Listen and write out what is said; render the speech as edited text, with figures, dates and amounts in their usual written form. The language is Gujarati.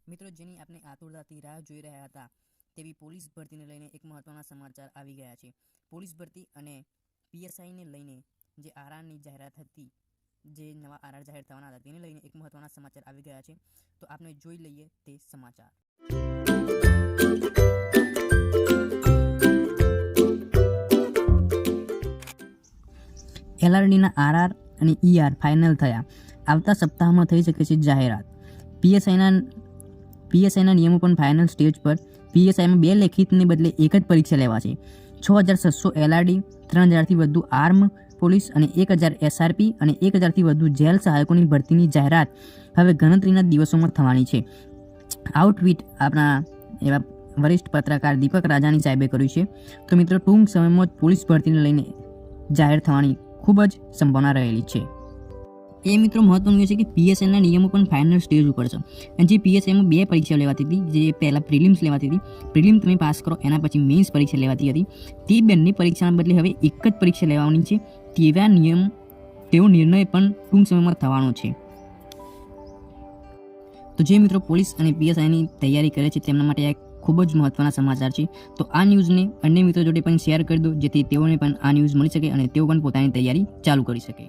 મિત્રો, જેની આપણે આતુરતાથી રાહ જોઈ રહ્યા હતા તેવી પોલીસ ભરતીને લઈને એક મહત્વના સમાચાર આવી ગયા છે. પોલીસ ભરતી અને પીએસઆઈને લઈને જે આરઆરની જાહેરાત હતી, જે નવા આરઆર જાહેર થવાના હતા, તેને લઈને એક મહત્વના સમાચાર આવી ગયા છે. તો આપણે જોઈ લઈએ તે સમાચાર. એલઆરડીના આરઆર અને ઈઆર ફાઇનલ થયા. આવતા સપ્તાહમાં થઈ શકે છે જાહેરાત. પીએસઆઈના નિયમો પણ ફાઇનલ સ્ટેજ પર. પીએસઆઈમાં 2 લેખિતને બદલે એક જ પરીક્ષા લેવાશે. 6600 એલઆરડી, 3000થી વધુ આર્મ પોલીસ અને 1000 એસઆરપી અને 1000થી વધુ જેલ સહાયકોની ભરતીની જાહેરાત હવે ગણતરીના દિવસોમાં થવાની છે. આવું ટ્વીટ આપણા એવા વરિષ્ઠ પત્રકાર દીપક રાજાની સાહેબે કર્યું છે. તો મિત્રો, ટૂંક સમયમાં જ પોલીસ ભરતીને લઈને જાહેર થવાની ખૂબ જ સંભાવના રહેલી છે. એ મિત્રો મહત્વનું એ છે કે પીએસઆઈના નિયમો પણ ફાઇનલ સ્ટેજ ઉપર છે. અને જે પીએસઆઈમાં 2 પરીક્ષા લેવાતી હતી, જે પહેલાં પ્રિલિમ્સ લેવાતી હતી, પ્રિલિમ તમે પાસ કરો એના પછી મેઇન્સ પરીક્ષા લેવાતી હતી, તે બંને પરીક્ષાના બદલે હવે એક જ પરીક્ષા લેવાની છે. તેવો નિર્ણય પણ ટૂંક સમયમાં થવાનો છે. તો જે મિત્રો પોલીસ અને પીએસઆઈની તૈયારી કરે છે તેમના માટે આ ખૂબ જ મહત્વના સમાચાર છે. તો આ ન્યૂઝને અન્ય મિત્રો જોડે પણ શેર કરી દો, જેથી તેઓને પણ આ ન્યૂઝ મળી શકે અને તેઓ પણ પોતાની તૈયારી ચાલુ કરી શકે.